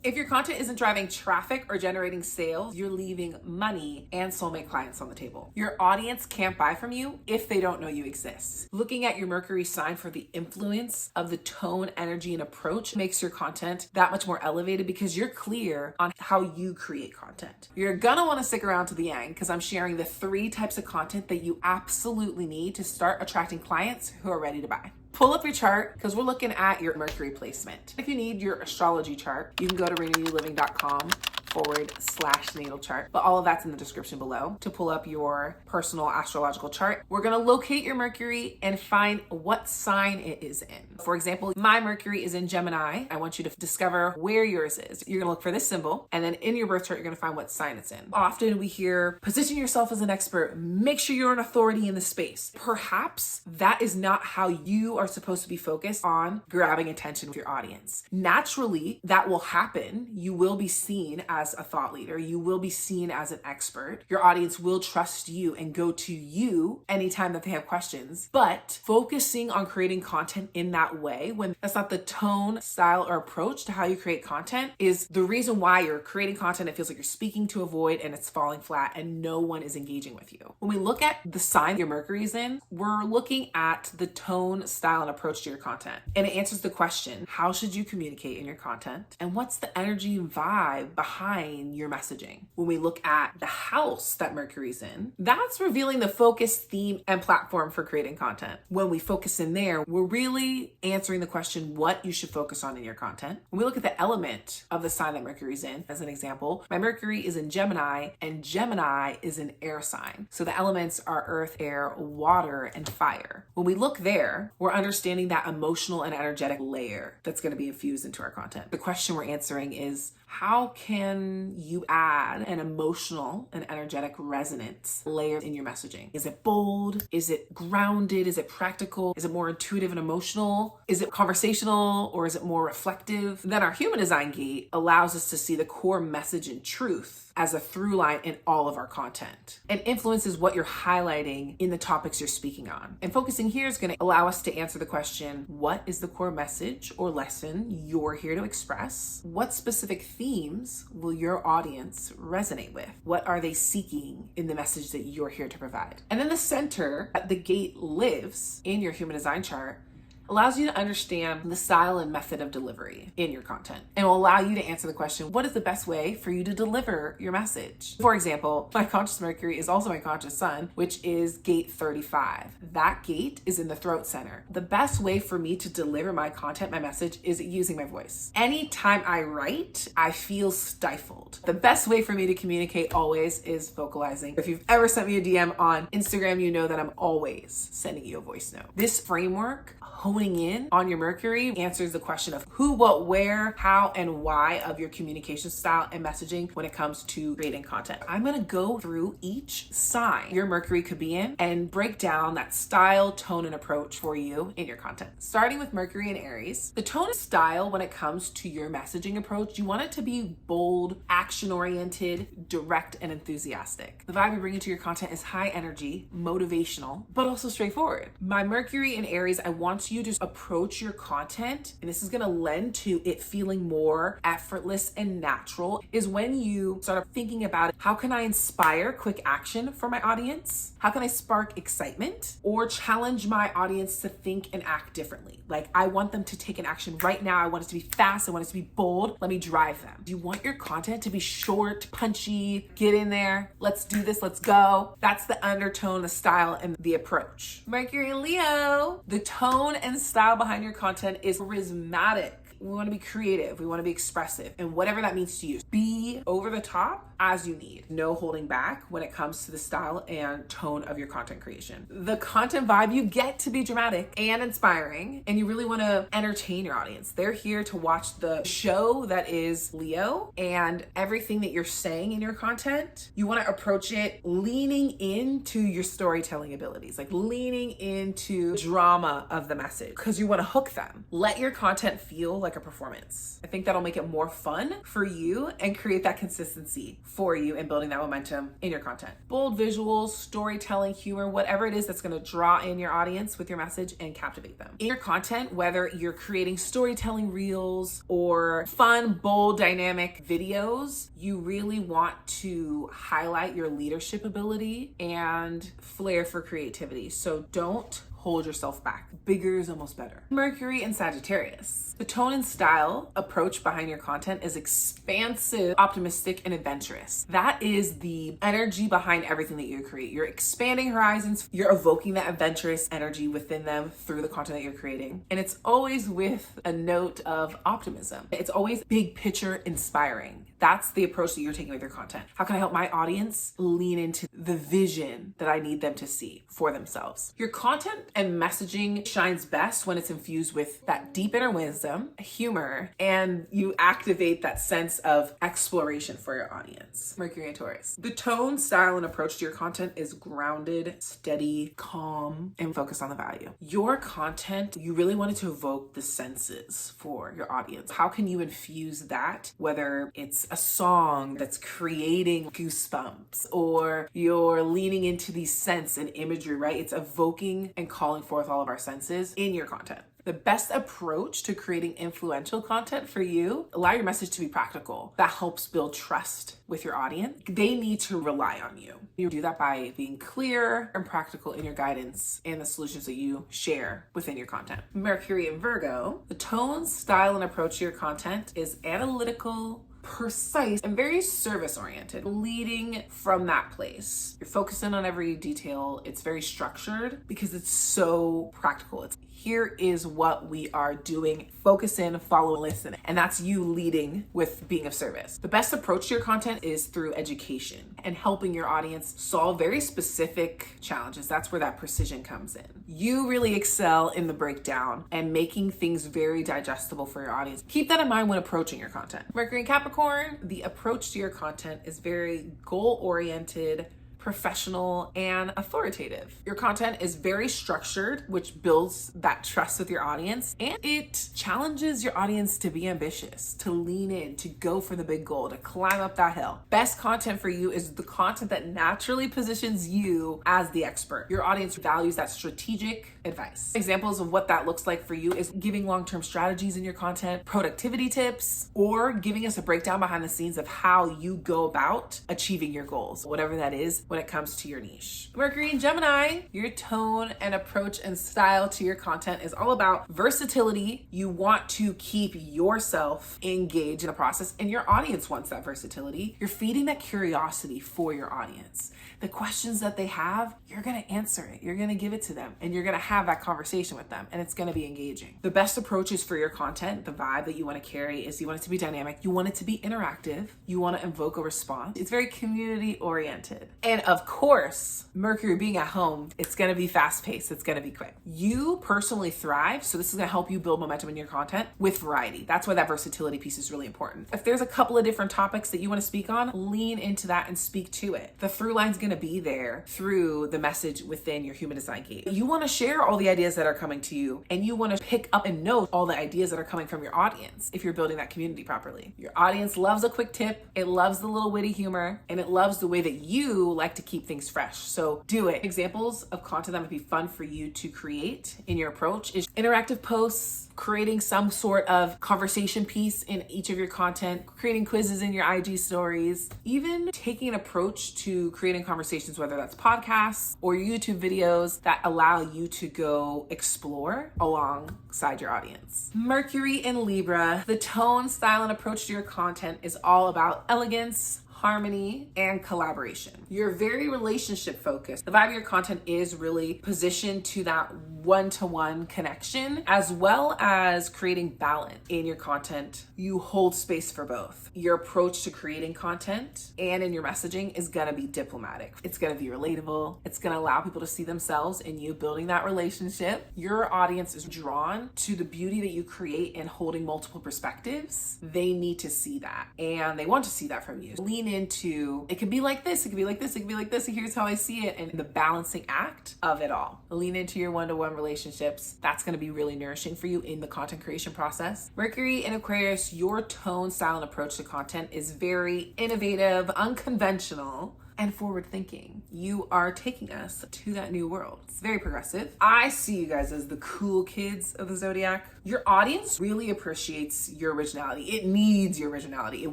If your content isn't driving traffic or generating sales, you're leaving money and soulmate clients on the table. Your audience can't buy from you if they don't know you exist. Looking at your Mercury sign for the influence of the tone, energy, and approach makes your content that much more elevated because you're clear on how you create content. You're gonna wanna stick around to the end because I'm sharing the 3 types of content that you absolutely need to start attracting clients who are ready to buy. Pull up your chart because we're looking at your Mercury placement. If you need your astrology chart, you can go to renewyourliving.com/natal chart, but all of that's in the description below to pull up your personal astrological chart. We're gonna locate your Mercury and find what sign it is in. For example, my Mercury is in Gemini. I want you to discover where yours is. You're gonna look for this symbol, and then in your birth chart, you're gonna find what sign it's in. Often we hear, position yourself as an expert, make sure you're an authority in the space. Perhaps that is not how you are supposed to be focused on grabbing attention with your audience. Naturally, that will happen. You will be seen as a thought leader. You will be seen as an expert. Your audience will trust you and go to you anytime that they have questions. But focusing on creating content in that way, when that's not the tone, style, or approach to how you create content, is the reason why you're creating content. It feels like you're speaking to a void and it's falling flat and no one is engaging with you. When we look at the sign your Mercury is in, we're looking at the tone, style, and approach to your content. And it answers the question, how should you communicate in your content? And what's the energy and vibe behind your messaging? When we look at the house that Mercury's in, that's revealing the focus, theme, and platform for creating content. When we focus in there, we're really answering the question, what you should focus on in your content. When we look at the element of the sign that Mercury's in, as an example, my Mercury is in Gemini, and Gemini is an air sign. So the elements are earth, air, water, and fire. When we look there, we're understanding that emotional and energetic layer that's going to be infused into our content. The question we're answering is, how can you add an emotional and energetic resonance layer in your messaging? Is it bold? Is it grounded? Is it practical? Is it more intuitive and emotional? Is it conversational, or is it more reflective? Then our human design gate allows us to see the core message and truth as a through line in all of our content, and influences what you're highlighting in the topics you're speaking on. And focusing here is going to allow us to answer the question, what is the core message or lesson you're here to express? What specific themes will your audience resonate with? What are they seeking in the message that you're here to provide? And then the center that the gate lives in your human design chart allows you to understand the style and method of delivery in your content, and will allow you to answer the question, what is the best way for you to deliver your message? For example, my conscious Mercury is also my conscious Sun, which is gate 35. That gate is in the throat center. The best way for me to deliver my content, my message, is using my voice. Anytime I write, I feel stifled. The best way for me to communicate always is vocalizing. If you've ever sent me a DM on Instagram, you know that I'm always sending you a voice note. This framework, honing in on your Mercury, answers the question of who, what, where, how, and why of your communication style and messaging when it comes to creating content. I'm gonna go through each sign your Mercury could be in and break down that style, tone, and approach for you in your content. Starting with Mercury and Aries, the tone and style when it comes to your messaging approach, you want it to be bold, action-oriented, direct, and enthusiastic. The vibe you bring into your content is high energy, motivational, but also straightforward. My Mercury in Aries, I want you to approach your content, and this is going to lend to it feeling more effortless and natural, is when you start thinking about, how can I inspire quick action for my audience? How can I spark excitement or challenge my audience to think and act differently? Like, I want them to take an action right now. I want it to be fast. I want it to be bold. Let me drive them. You want your content to be short, punchy, get in there. Let's do this. Let's go. That's the undertone, the style, and the approach. Mercury and Leo, the tone and style behind your content is charismatic. We want to be creative. We want to be expressive. And whatever that means to you, be over the top as you need. No holding back when it comes to the style and tone of your content creation. The content vibe, you get to be dramatic and inspiring, and you really want to entertain your audience. They're here to watch the show that is Leo, and everything that you're saying in your content, you want to approach it leaning into your storytelling abilities, like leaning into drama of the message, because you want to hook them. Let your content feel like like a performance. I think that'll make it more fun for you and create that consistency for you in building that momentum in your content. Bold visuals, storytelling, humor, whatever it is that's going to draw in your audience with your message and captivate them. In your content, whether you're creating storytelling reels or fun, bold, dynamic videos, you really want to highlight your leadership ability and flair for creativity. So don't hold yourself back. Bigger is almost better. Mercury and Sagittarius. The tone and style approach behind your content is expansive, optimistic, and adventurous. That is the energy behind everything that you create. You're expanding horizons. You're evoking that adventurous energy within them through the content that you're creating. And it's always with a note of optimism. It's always big picture inspiring. That's the approach that you're taking with your content. How can I help my audience lean into the vision that I need them to see for themselves? Your content and messaging shines best when it's infused with that deep inner wisdom, humor, and you activate that sense of exploration for your audience. Mercury and Taurus. The tone, style, and approach to your content is grounded, steady, calm, and focused on the value. Your content, you really wanted to evoke the senses for your audience. How can you infuse that, whether it's a song that's creating goosebumps or you're leaning into these scents and imagery, right? It's evoking and calling forth all of our senses in your content. The best approach to creating influential content for you, allow your message to be practical. That helps build trust with your audience. They need to rely on you. You do that by being clear and practical in your guidance and the solutions that you share within your content. Mercury and Virgo, the tone, style, and approach to your content is analytical, precise, and very service oriented, leading from that place. You're focusing on every detail. It's very structured because it's so practical. It's here is what we are doing. Focus in, follow, listen. And that's you leading with being of service. The best approach to your content is through education and helping your audience solve very specific challenges. That's where that precision comes in. You really excel in the breakdown and making things very digestible for your audience. Keep that in mind when approaching your content. Mercury and Capricorn, the approach to your content is very goal-oriented, professional, and authoritative. Your content is very structured, which builds that trust with your audience, and it challenges your audience to be ambitious, to lean in, to go for the big goal, to climb up that hill. Best content for you is the content that naturally positions you as the expert. Your audience values that strategic advice. Examples of what that looks like for you is giving long-term strategies in your content, productivity tips, or giving us a breakdown behind the scenes of how you go about achieving your goals, whatever that is when it comes to your niche. Mercury and Gemini, your tone and approach and style to your content is all about versatility. You want to keep yourself engaged in the process, and your audience wants that versatility. You're feeding that curiosity for your audience. The questions that they have, you're gonna answer it. You're gonna give it to them, and you're gonna have that conversation with them, and it's gonna be engaging. The best approaches for your content, the vibe that you wanna carry is you want it to be dynamic, you want it to be interactive, you wanna invoke a response. It's very community oriented. And of course, Mercury being at home, it's gonna be fast paced, it's gonna be quick. You personally thrive, so this is gonna help you build momentum in your content with variety. That's why that versatility piece is really important. If there's a couple of different topics that you wanna speak on, lean into that and speak to it. The through line's gonna be there through the message within your human design gate. You wanna share all the ideas that are coming to you, and you wanna pick up and note all the ideas that are coming from your audience if you're building that community properly. Your audience loves a quick tip, it loves the little witty humor, and it loves the way that you like to keep things fresh. So do it. Examples of content that would be fun for you to create in your approach is interactive posts, creating some sort of conversation piece in each of your content, creating quizzes in your IG stories, even taking an approach to creating conversations, whether that's podcasts or YouTube videos that allow you to go explore alongside your audience. Mercury in Libra, the tone, style, and approach to your content is all about elegance, harmony, and collaboration. You're very relationship focused. The vibe of your content is really positioned to that one-to-one connection, as well as creating balance in your content. You hold space for both. Your approach to creating content and in your messaging is gonna be diplomatic. It's gonna be relatable. It's gonna allow people to see themselves in you building that relationship. Your audience is drawn to the beauty that you create in holding multiple perspectives. They need to see that, and they want to see that from you. Lean into, it can be like this, it can be like this, it can be like this, and here's how I see it, and the balancing act of it all. Lean into your one-to-one relationships. That's going to be really nourishing for you in the content creation process. Mercury in Aquarius, your tone, style, and approach to content is very innovative, unconventional, and forward thinking. You are taking us to that new world. It's very progressive. I see you guys as the cool kids of the zodiac. Your audience really appreciates your originality. It needs your originality. It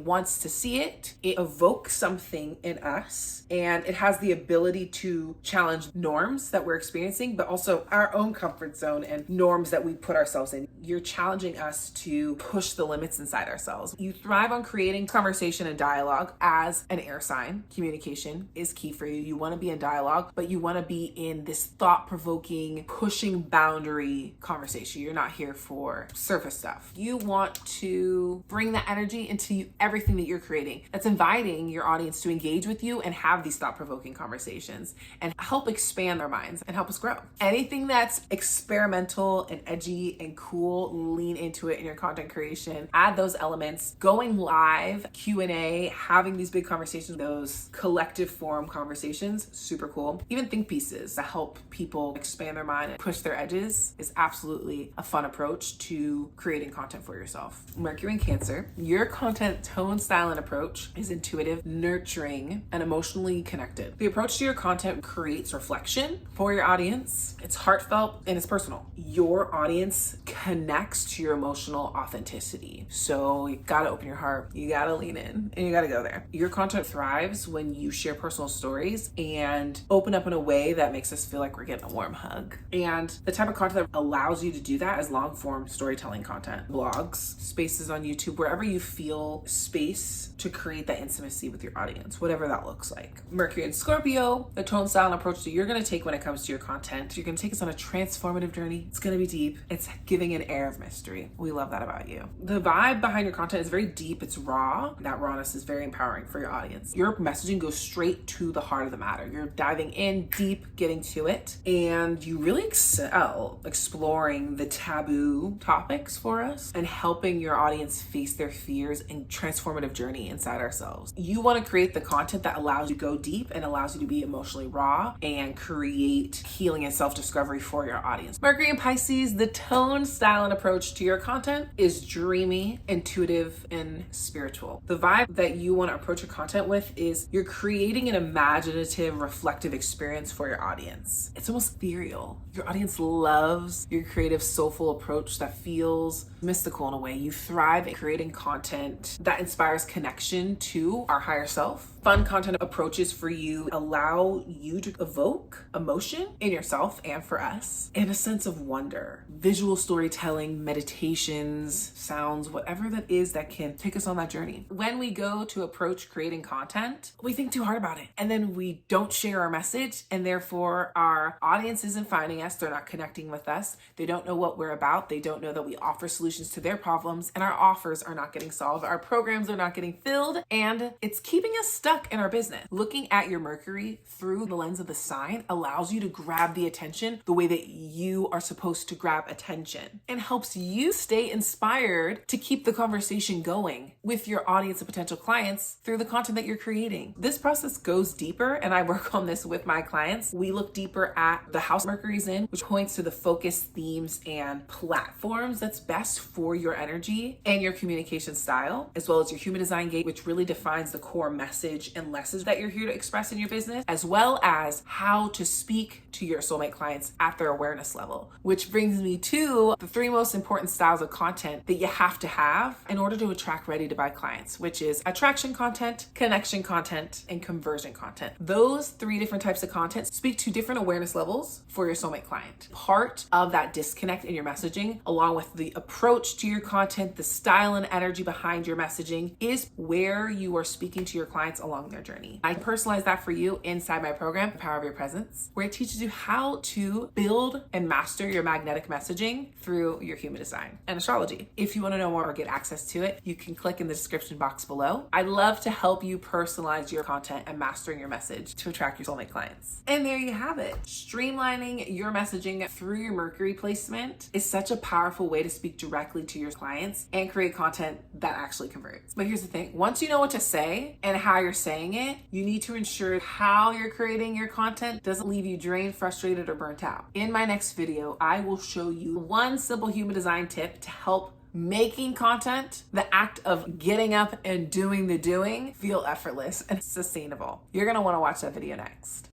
wants to see it. It evokes something in us, and it has the ability to challenge norms that we're experiencing, but also our own comfort zone and norms that we put ourselves in. You're challenging us to push the limits inside ourselves. You thrive on creating conversation and dialogue as an air sign. Communication is key for you. You want to be in dialogue, but you want to be in this thought-provoking, pushing boundary conversation. You're not here for surface stuff. You want to bring that energy into everything that you're creating. That's inviting your audience to engage with you and have these thought-provoking conversations and help expand their minds and help us grow. Anything that's experimental and edgy and cool, lean into it in your content creation. Add those elements. Going live, Q&A, having these big conversations, those collective form conversations, super cool. Even think pieces that help people expand their mind and push their edges is absolutely a fun approach to creating content for yourself. Mercury in Cancer, your content tone, style, and approach is intuitive, nurturing, and emotionally connected. The approach to your content creates reflection for your audience. It's heartfelt and it's personal. Your audience connects to your emotional authenticity. So you gotta open your heart, you gotta lean in, and you gotta go there. Your content thrives when you share personal stories and open up in a way that makes us feel like we're getting a warm hug. And the type of content that allows you to do that is long form storytelling content, blogs, spaces on YouTube, wherever you feel space to create that intimacy with your audience, whatever that looks like. Mercury and Scorpio, the tone, style, and approach that you're going to take when it comes to your content. You're going to take us on a transformative journey. It's going to be deep. It's giving an air of mystery. We love that about you. The vibe behind your content is very deep. It's raw. That rawness is very empowering for your audience. Your messaging goes straight to the heart of the matter. You're diving in deep, getting to it, and you really excel exploring the taboo topics for us and helping your audience face their fears and transformative journey inside ourselves. You want to create the content that allows you to go deep and allows you to be emotionally raw and create healing and self-discovery for your audience. Mercury and Pisces, the tone, style, and approach to your content is dreamy, intuitive, and spiritual. The vibe that you want to approach your content with is you're creating an imaginative, reflective experience for your audience. It's almost ethereal. Your audience loves your creative, soulful approach that feels mystical in a way. You thrive in creating content that inspires connection to our higher self. Fun content approaches for you allow you to evoke emotion in yourself and for us, and a sense of wonder. Visual storytelling, meditations, sounds, whatever that is that can take us on that journey. When we go to approach creating content, we think too hard about it, and then we don't share our message, and therefore our audience isn't finding us. They're not connecting with us. They don't know what we're about. They don't know that we offer solutions to their problems, and our offers are not getting solved. Our programs are not getting filled, and it's keeping us stuck in our business. Looking at your Mercury through the lens of the sign allows you to grab the attention the way that you are supposed to grab attention, and helps you stay inspired to keep the conversation going with your audience and potential clients through the content that you're creating. This process goes deeper, and I work on this with my clients. We look deeper at the house Mercury's in, which points to the focus, themes, and platforms that's best for your energy and your communication style, as well as your human design gate, which really defines the core message and lessons that you're here to express in your business, as well as how to speak to your soulmate clients at their awareness level. Which brings me to the 3 most important styles of content that you have to have in order to attract ready to buy clients, which is attraction content, connection content, and conversion content. Those 3 different types of content speak to different awareness levels for your soulmate client. Part of that disconnect in your messaging, along with the approach to your content, the style and energy behind your messaging, is where you are speaking to your clients along their journey. I personalize that for you inside my program, The Power of Your Presence, where it teaches you how to build and master your magnetic messaging through your human design and astrology. If you want to know more or get access to it, you can click in the description box below. I'd love to help you personalize your content and mastering your message to attract your soulmate clients. And there you have it. Streamlining your messaging through your Mercury placement is such a powerful way to speak directly to your clients and create content that actually converts. But here's the thing, once you know what to say and how you're saying it, you need to ensure how you're creating your content doesn't leave you drained, frustrated, or burnt out. In my next video, I will show you one simple human design tip to help making content, the act of getting up and doing the doing, feel effortless and sustainable. You're gonna wanna watch that video next.